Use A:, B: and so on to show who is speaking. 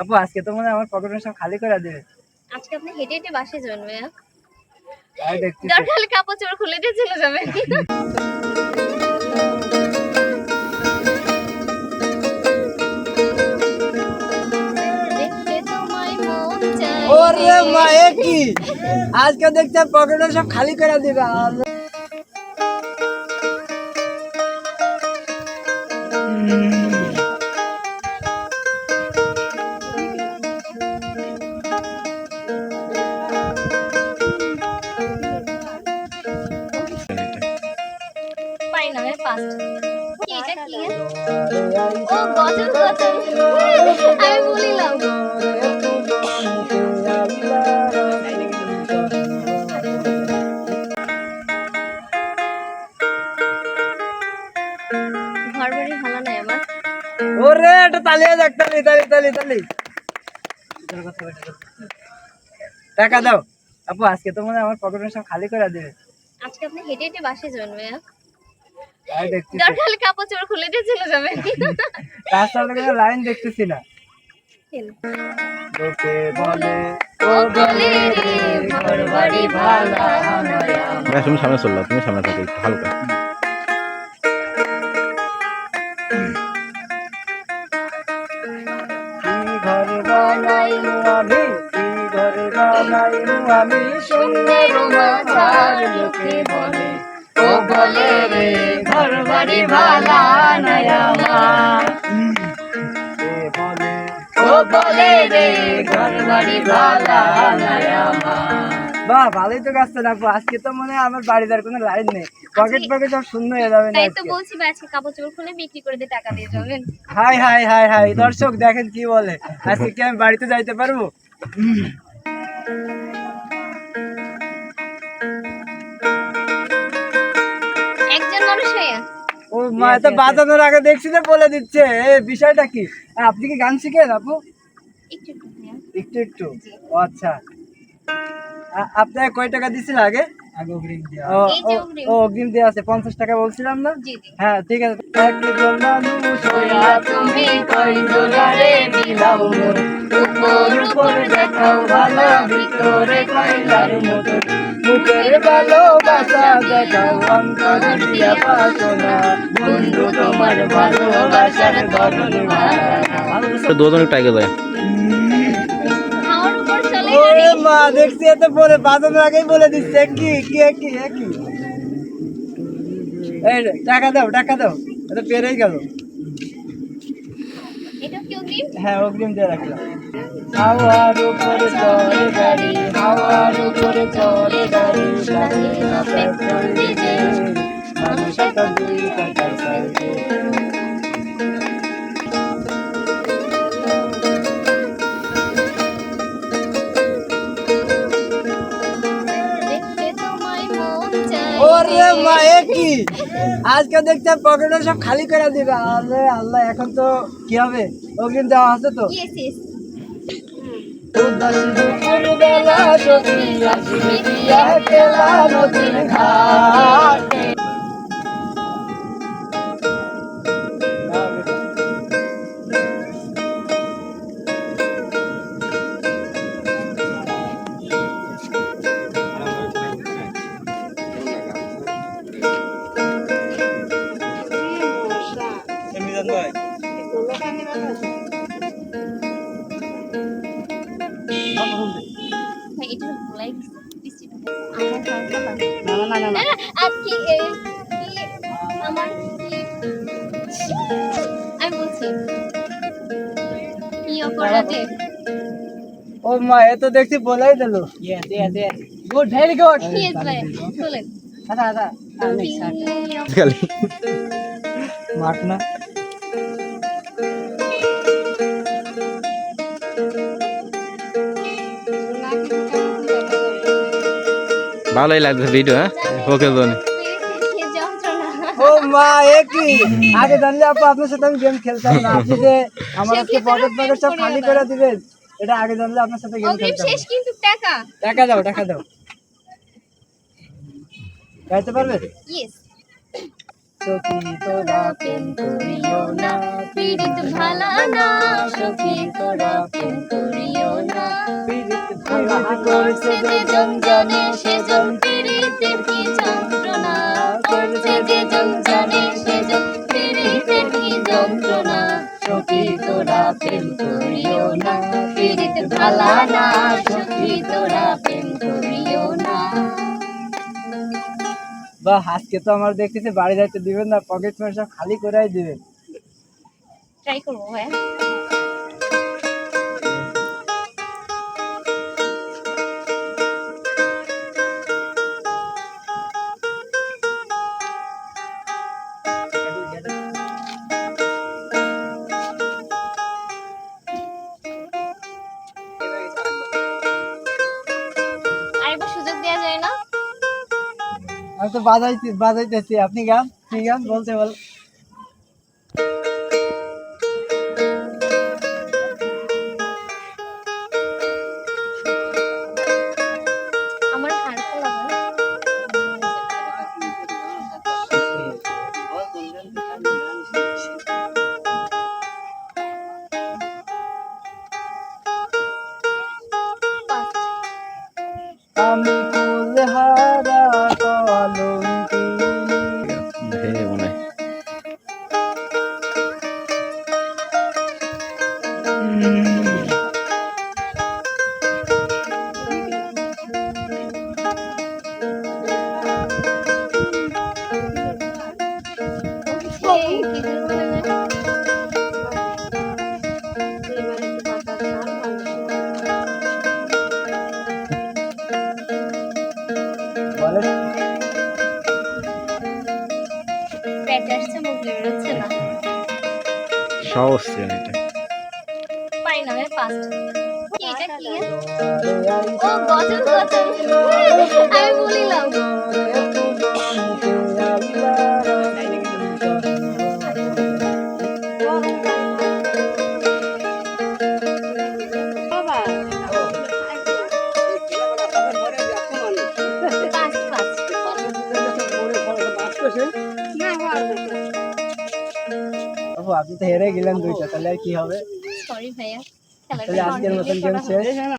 A: আপু আজকে তো মনে হয় আমার পকেটে সব খালি করে দিবে।
B: আজকে আপনি হেঁটে হেঁটে বাসে যাবেন ভাইয়া।
A: তাই দেখতেছি।
B: দরকার হলে কাপড় চোপড় খুলে দিয়ে চলে যাবেন। দেখতে তোমায় মন চায়
A: ওরে মা এ কি আজকে দেখতে পকেটে সব খালি করে দিবে।
B: পারি না ভাই ফাস্ট। কি এটা কি? ও গজল গজল। আমি বলিলাম। ঘর বাড়ি ভালো নাই আমার।
A: ওরে এটা তালিয়া দেখ তালি তালি তালি তালি। টাকা দাও আপু আজকে তো মনে হয় আমার পকেটে সব খালি করে দিবে।
B: আজকে আপনি হেঁটে হেঁটে বাসে যাবেন ভাইয়া।
A: তাই দেখতেছি।
B: দরকার হলে কাপড় চোপড় খুলে দিয়ে চলে যাবেন।
A: রাস্তার কোনো লাইন দেখতেছি না। লোকে বলে ও বলে রে ঘর বাড়ি ভালা নয়া।
C: তুমি সামনে চললা, তুমি সামনে থাকো একটু হালকা।
A: কি ঘর বানাইমু আমি কি ঘর বানাইমু আমি শূন্যের মাঝার লোকে বলে ও বলে রে ঘর বাড়ি ভালা নয়া আমার। ও বলে রে ঘর বাড়ি ভালা নয়া আমার। বাহ ভালোই তো গাছটা রাখবো। আজকে তো মনে হয় আমার বাড়ির কোনো লাইন নেই, পকেট পকেট সব শূন্য হয়ে যাবে না।
B: তাই তো বলছি ভাই আজকে কাপড় চোপড় খুলে বিক্রি করে দিয়ে টাকা দিয়ে যাবেন।
A: হাই হাই হাই হাই দর্শক দেখেন কি বলে, আজকে কি আমি বাড়িতে যাইতে পারবো?
B: একজন মানুষ হইয়া
A: ও মা তো বাজানোর আগে দেখছি যে বলে দিচ্ছে এই বিষয়টা কি। আপনি কি গান শিখেন আপু?
B: একটু একটু ভাইয়া।
A: একটু একটু। ও আচ্ছা আপনাকে কয় টাকা দিছিল আগে? আগে অগ্রিম দেয়া।
B: এই যে অগ্রিম।
A: ও অগ্রিম দেয়া আছে 50 টাকা বলছিলাম না?
B: জি জি।
A: হ্যাঁ ঠিক আছে। একজন মানুষ হইয়া তুমি কয় জোগাড়ে দিলাও মন, উপর উপর দেখাও ভালো ভিতরে কয়লার মতো, মুখের ভালোবাসা দেখাও অন্তর দিয়া বাসনা, বন্ধু তোমার ভালোবাসার ধরন ভালো।
C: দুজন একটু আগে যায়।
B: খাওয়ার উপর চলে
A: ওরে
B: গাড়ি।
A: মা দেখছি এত পরে বাজানোর আগেই বলে দিচ্ছে কি কি কি কি। এই টাকা দাও টাকা দাও, এটা পেরেই গেল।
B: এটা কি অগ্রিম?
A: হ্যাঁ অগ্রিম দিয়ে রাখলাম। হাওয়ার উপরে চড়ে গাড়ি হাওয়ার উপরে চড়ে গাড়ি লাগে না পেট্রোল ডিজেল, মানুষ একটা দুই টাকার সাইকেল।
B: দেখতে তোমায় মন চায়
A: ওরে মা এ কি আজকে দেখতে পকেটে সব খালি করে দিবে। আরে আল্লাহ এখন তো কি হবে? অগ্রিম দেওয়া আছে তো?
B: Yes yes.
A: উদাসী দুপুর বেলা যদি আসবে দিয়া খেলা নদীর ঘাটে।
B: ভাই এটা ভুলাই দিছি আমার হালকা লাগে।
A: না না না না
B: আর কি আমার আমি বলছি কি অপরাধে
A: ও মা এ তো দেখছি বলেই দিল। Good very good.
B: ইয়েস ভাই চলেন।
A: আচ্ছা আচ্ছা
C: খালি
A: মাঠ না
C: ভালোই লাগছে ভিডিও। হ্যাঁ ওকে জোনে
A: ও মা এ কি আগে জানলে আপু আপনার সাথে আমি গেম খেলতাম না। আপনি যে আমার আজকে পকেট পকেট সব খালি করে দিবেন, এটা আগে জানলে আপনার সাথে গেম
B: অগ্রিম
A: খেলতাম
B: শেষ
A: না।
B: কিন্তু টাকা
A: টাকা দাও টাকা দাও। গাইতে পারবে?
B: ইয়েস
A: সখী তোরা প্রেম করিও না,
B: পীড়িত ভালা না সখী তোরা প্রেম করিও না।
A: পীড়িত করছে যে জন জানে সেজন
B: পীড়িতের কি যন্ত্রণা করছে যে জন জানে সেজন পীড়িতের কি যন্ত্রণা।
A: সখী তোরা প্রেম করিও না,
B: পীড়িত ভালা না সখী তোরা প্রেম করিও না।
A: বা আজকে তো আমার দেখতেছি বাড়ি যাইতে দিবেন না, পকেট মার সব খালি করাই দিবেন।
B: ট্রাই করবো ভাইয়া। আরেকবার সুযোগ দেওয়া যায় না?
A: আমি তো বাজাইতেছি, আপনি গান কি গান বলতে বল।
B: আমার হারকা লাগা।
A: আমি ফুলহারা কলঙ্কিনী।
C: ভেঙে মনে হয়।
A: বলেন
B: পেট আসছে মুখ বেরোচ্ছে না।
C: সহজ ছিল এটা।
B: পারি না আমি ফার্স্ট। কি এটা কি?
A: দোয়ারে
B: ও গজল গজল। আমি বলিলাম। First first.
A: বাবু আপনি তো হেরে গেলেন দুইটা, তাহলে আর কি হবে?
B: সরি ভাইয়া।
A: তাহলে
B: খেলাটা
A: আজকের মতন
B: কন্টিনিউ
A: গেম
B: করা
A: শেষ।
B: হবে।